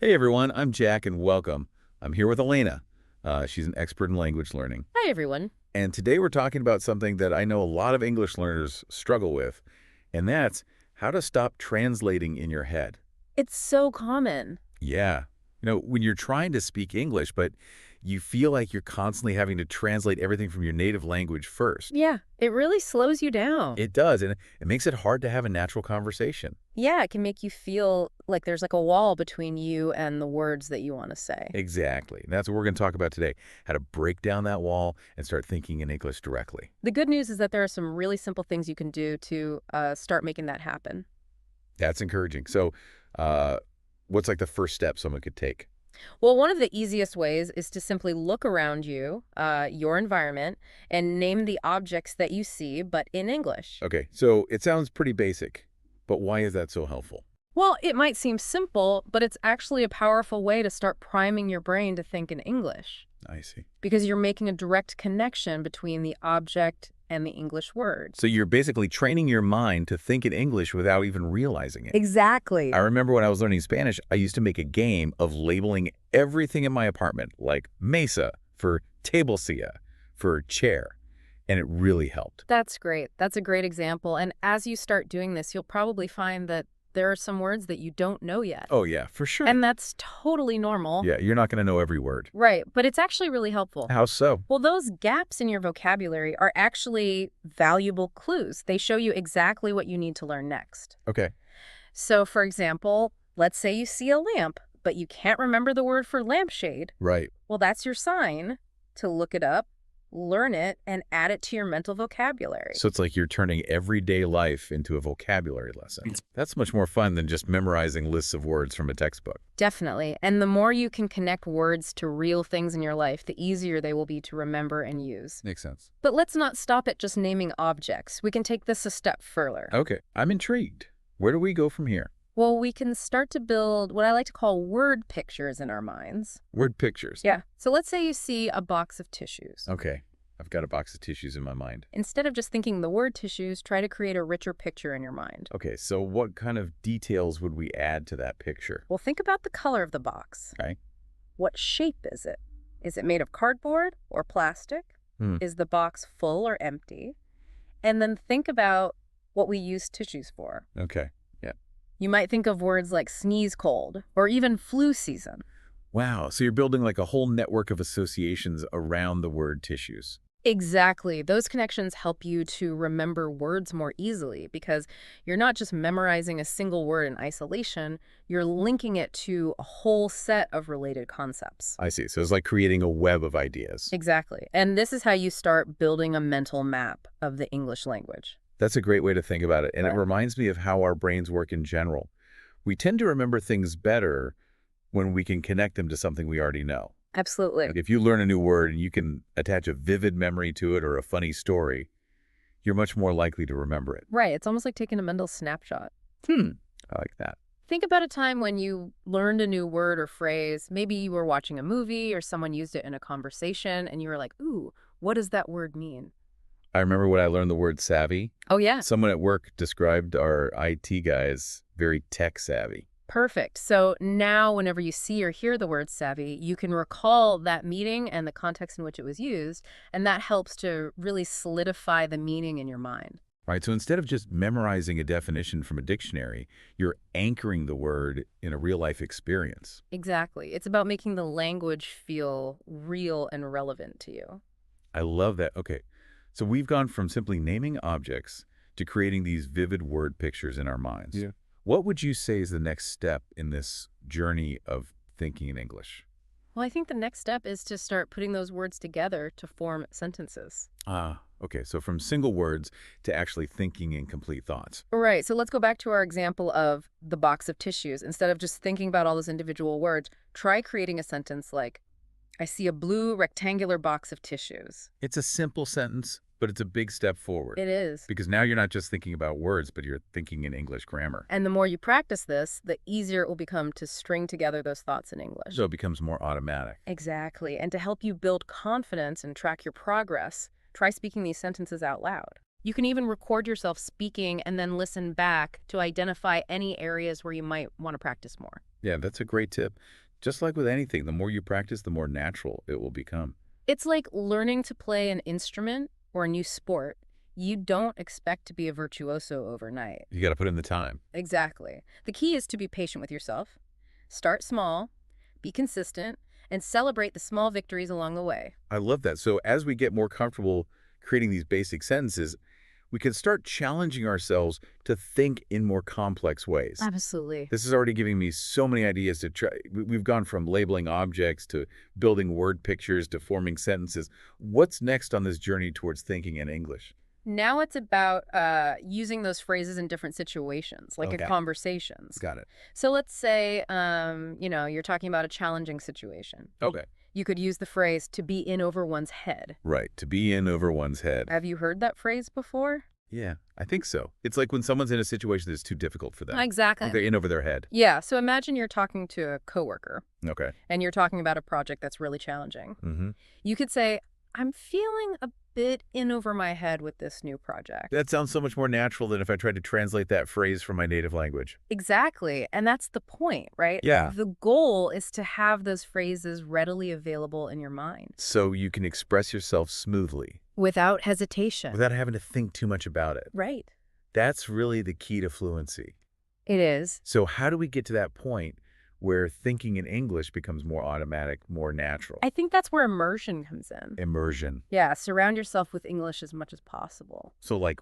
Hey everyone, I'm Jack and welcome. I'm here with Elena. She's an expert in language learning. Hi, everyone. And today we're talking about something that I know a lot of English learners struggle with, and that's how to stop translating in your head. It's so common. Yeah. When you're trying to speak English, but you feel like you're constantly having to translate everything from your native language first. Yeah, it really slows you down. It does, and it makes it hard to have a natural conversation. Yeah, it can make you feel like there's like a wall between you and the words that you want to say. Exactly. And that's what we're going to talk about today, how to break down that wall and start thinking in English directly. The good news is that there are some really simple things you can do to start making that happen. That's encouraging. So, what's like the first step someone could take? Well, one of the easiest ways is to simply look around you, your environment, and name the objects that you see, but in English. Okay, so it sounds pretty basic, but why is that so helpful? Well, it might seem simple, but it's actually a powerful way to start priming your brain to think in English, I see. because you're making a direct connection between the object and the English words. So you're basically training your mind to think in English without even realizing it. Exactly. I remember when I was learning Spanish, I used to make a game of labeling everything in my apartment, like mesa for table silla for chair, and it really helped. That's great. That's a great example. And as you start doing this, you'll probably find that there are some words that you don't know yet. Oh yeah, for sure. And that's totally normal. Yeah, you're not going to know every word. Right. But it's actually really helpful. How so? Well, those gaps in your vocabulary are actually valuable clues. They show you exactly what you need to learn next. Okay. So, for example, let's say you see a lamp, but you can't remember the word for lampshade. Right. Well, that's your sign to look it up, learn it, and add it to your mental vocabulary. So it's like you're turning everyday life into a vocabulary lesson. That's much more fun than just memorizing lists of words from a textbook. Definitely. And the more you can connect words to real things in your life, the easier they will be to remember and use. Makes sense. But let's not stop at just naming objects. We can take this a step further. Okay, I'm intrigued. Where do we go from here? Well, we can start to build what I like to call word pictures in our minds. Word pictures. Yeah. So let's say you see a box of tissues. Okay, I've got a box of tissues in my mind. Instead of just thinking the word tissues, try to create a richer picture in your mind. Okay, so what kind of details would we add to that picture? Well, think about the color of the box. Okay. What shape is it? Is it made of cardboard or plastic? Is the box full or empty? And then think about what we use tissues for. Okay. You might think of words like sneeze cold or even flu season. Wow, so you're building like a whole network of associations around the word tissues. Exactly. Those connections help you to remember words more easily because you're not just memorizing a single word in isolation, you're linking it to a whole set of related concepts. I see. So it's like creating a web of ideas. Exactly. And this is how you start building a mental map of the English language. That's a great way to think about it. And Right. it reminds me of how our brains work in general. We tend to remember things better when we can connect them to something we already know. Absolutely. Like if you learn a new word and you can attach a vivid memory to it or a funny story, you're much more likely to remember it. Right. It's almost like taking a mental snapshot. I like that. Think about a time when you learned a new word or phrase. Maybe you were watching a movie or someone used it in a conversation and you were like, ooh, what does that word mean? I remember when I learned the word savvy. Oh, yeah. Someone at work described our IT guys very tech savvy. Perfect. So now whenever you see or hear the word savvy, you can recall that meaning and the context in which it was used, and that helps to really solidify the meaning in your mind. Right. So instead of just memorizing a definition from a dictionary, you're anchoring the word in a real life experience. Exactly. It's about making the language feel real and relevant to you. I love that. Okay. So we've gone from simply naming objects to creating these vivid word pictures in our minds. Yeah. What would you say is the next step in this journey of thinking in English? Well, I think the next step is to start putting those words together to form sentences. Okay. So from single words to actually thinking in complete thoughts. Right. So let's go back to our example of the box of tissues. Instead of just thinking about all those individual words, try creating a sentence like, I see a blue rectangular box of tissues. It's a simple sentence, but it's a big step forward. It is. Because now you're not just thinking about words, but you're thinking in English grammar. And the more you practice this, the easier it will become to string together those thoughts in English. So it becomes more automatic. Exactly. And to help you build confidence and track your progress, try speaking these sentences out loud. You can even record yourself speaking and then listen back to identify any areas where you might want to practice more. Yeah, that's a great tip. Just like with anything, the more you practice, the more natural it will become. It's like learning to play an instrument or a new sport. You don't expect to be a virtuoso overnight. You got to put in the time. Exactly. The key is to be patient with yourself. Start small, be consistent, and celebrate the small victories along the way. I love that. So as we get more comfortable creating these basic sentences, we can start challenging ourselves to think in more complex ways. Absolutely. This is already giving me so many ideas to try. We've gone from labeling objects to building word pictures to forming sentences. What's next on this journey towards thinking in English? Now it's about using those phrases in different situations, like in Okay. conversations. Got it. So let's say, you're talking about a challenging situation. Okay. You could use the phrase to be in over one's head. Right. To be in over one's head. Have you heard that phrase before? Yeah, I think so. It's like when someone's in a situation that's too difficult for them. Exactly. Like they're in over their head. Yeah, so imagine you're talking to a coworker Okay. and you're talking about a project that's really challenging. Mm-hmm. You could say, I'm feeling a bit in over my head with this new project. That sounds so much more natural than if I tried to translate that phrase from my native language. Exactly. And that's the point, right? Yeah. The goal is to have those phrases readily available in your mind. So you can express yourself smoothly Without hesitation. without having to think too much about it. Right. That's really the key to fluency. It is. So how do we get to that point where thinking in English becomes more automatic, more natural? I think that's where immersion comes in. Immersion. Yeah, surround yourself with English as much as possible. So like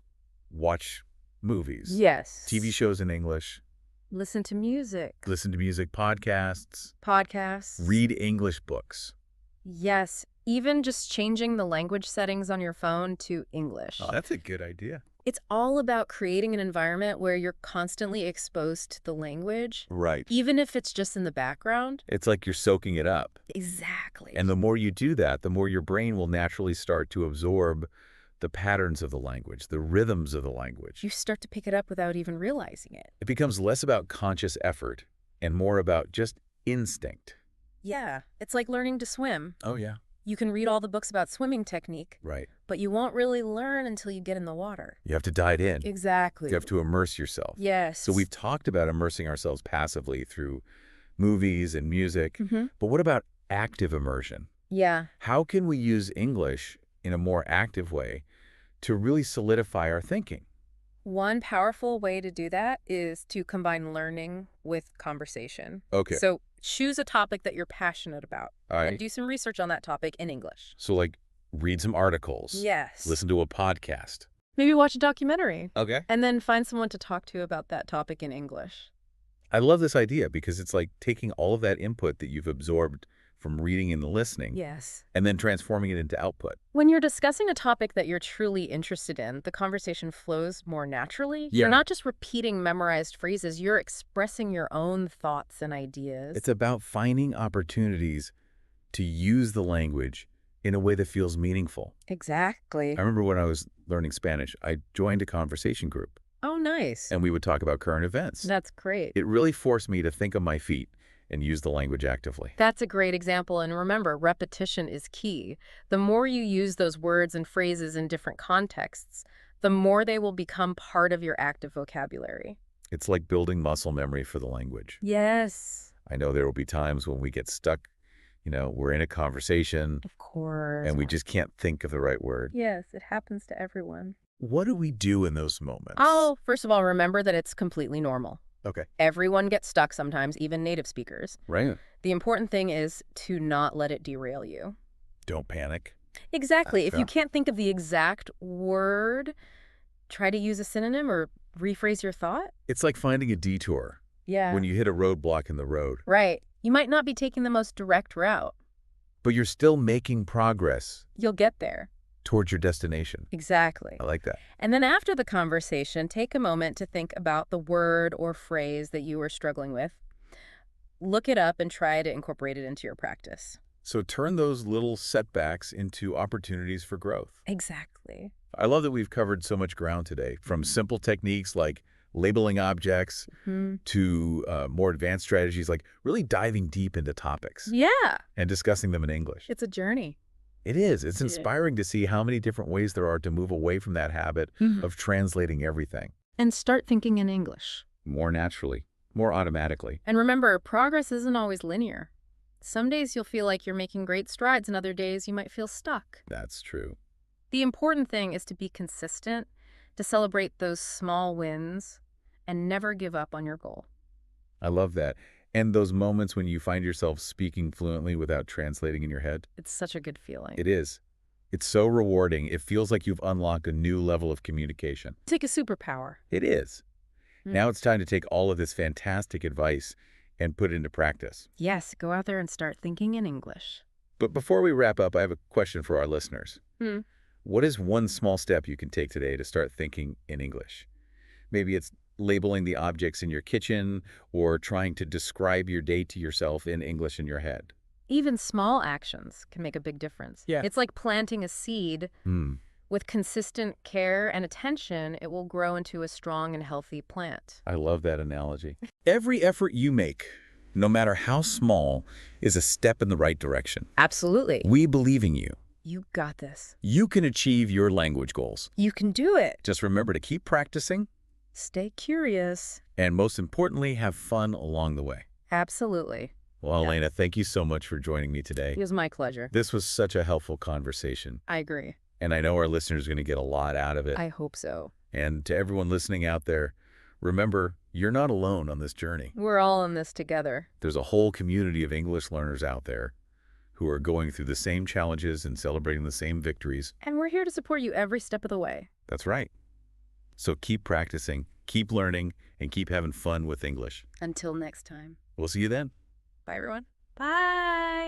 watch movies, Yes. TV shows in English, Listen to music. listen to music podcasts, Podcasts. read English books. Yes. Even just changing the language settings on your phone to English. Oh, that's a good idea. It's all about creating an environment where you're constantly exposed to the language, Right. even if it's just in the background. It's like you're soaking it up. Exactly. And the more you do that, the more your brain will naturally start to absorb the patterns of the language, the rhythms of the language. You start to pick it up without even realizing it. It becomes less about conscious effort and more about just instinct. Yeah, it's like learning to swim. Oh, yeah. You can read all the books about swimming technique, Right. but you won't really learn until you get in the water. You have to dive in. Exactly. You have to immerse yourself. Yes. So we've talked about immersing ourselves passively through movies and music. Mhm. But what about active immersion? Yeah. How can we use English in a more active way to really solidify our thinking? One powerful way to do that is to combine learning with conversation. Okay. So choose a topic that you're passionate about All and right. do some research on that topic in English. So like read some articles. Yes. Listen to a podcast. Maybe watch a documentary Okay. and then find someone to talk to about that topic in English. I love this idea because it's like taking all of that input that you've absorbed from reading and listening Yes. and then transforming it into output. When you're discussing a topic that you're truly interested in, the conversation flows more naturally. Yeah. You're not just repeating memorized phrases, you're expressing your own thoughts and ideas. It's about finding opportunities to use the language in a way that feels meaningful. Exactly. I remember when I was learning Spanish, I joined a conversation group Oh, nice. and we would talk about current events. That's great. It really forced me to think on my feet and use the language actively. That's a great example. And remember, repetition is key. The more you use those words and phrases in different contexts, the more they will become part of your active vocabulary. It's like building muscle memory for the language. Yes. I know there will be times when we get stuck, we're in a conversation Of course. and we just can't think of the right word. Yes, it happens to everyone. What do we do in those moments? Oh, first of all, remember that it's completely normal. Okay. Everyone gets stuck sometimes, even native speakers. Right. The important thing is to not let it derail you. Don't panic. Exactly. If Yeah. you can't think of the exact word, try to use a synonym or rephrase your thought. It's like finding a detour Yeah. when you hit a roadblock in the road, Right. You might not be taking the most direct route. but you're still making progress You'll get there. towards your destination. Exactly. I like that. And then after the conversation, take a moment to think about the word or phrase that you were struggling with. Look it up and try to incorporate it into your practice. So turn those little setbacks into opportunities for growth. Exactly. I love that we've covered so much ground today, from simple techniques like labeling objects to more advanced strategies like really diving deep into topics Yeah. and discussing them in English. It's a journey. It is. It's Yeah. inspiring to see how many different ways there are to move away from that habit of translating everything And start thinking in English. more naturally. more automatically. And remember, progress isn't always linear. Some days you'll feel like you're making great strides, and other days you might feel stuck. That's true. The important thing is to be consistent, to celebrate those small wins, and never give up on your goal. I love that. And those moments when you find yourself speaking fluently without translating in your head? It's such a good feeling. It is. It's so rewarding. It feels like you've unlocked a new level of communication. Take a superpower. It is. Now it's time to take all of this fantastic advice and put it into practice. Yes, go out there and start thinking in English. But before we wrap up, I have a question for our listeners. What is one small step you can take today to start thinking in English? Maybe it's labeling the objects in your kitchen or trying to describe your day to yourself in English in your head. Even small actions can make a big difference. Yeah. It's like planting a seed. With consistent care and attention, it will grow into a strong and healthy plant. I love that analogy. Every effort you make, no matter how small, is a step in the right direction. Absolutely. We believe in you. You got this. You can achieve your language goals. You can do it. Just remember to keep practicing Stay curious. and, most importantly, have fun along the way. Absolutely. Well, Yeah. Elena, thank you so much for joining me today. It was my pleasure. This was such a helpful conversation, I agree. and I know our listeners are going to get a lot out of it. I hope so. And to everyone listening out there, remember, you're not alone on this journey. We're all in this together. There's a whole community of English learners out there who are going through the same challenges and celebrating the same victories. And we're here to support you every step of the way. That's right. So keep practicing, keep learning, and keep having fun with English. Until next time. We'll see you then. Bye, everyone. Bye.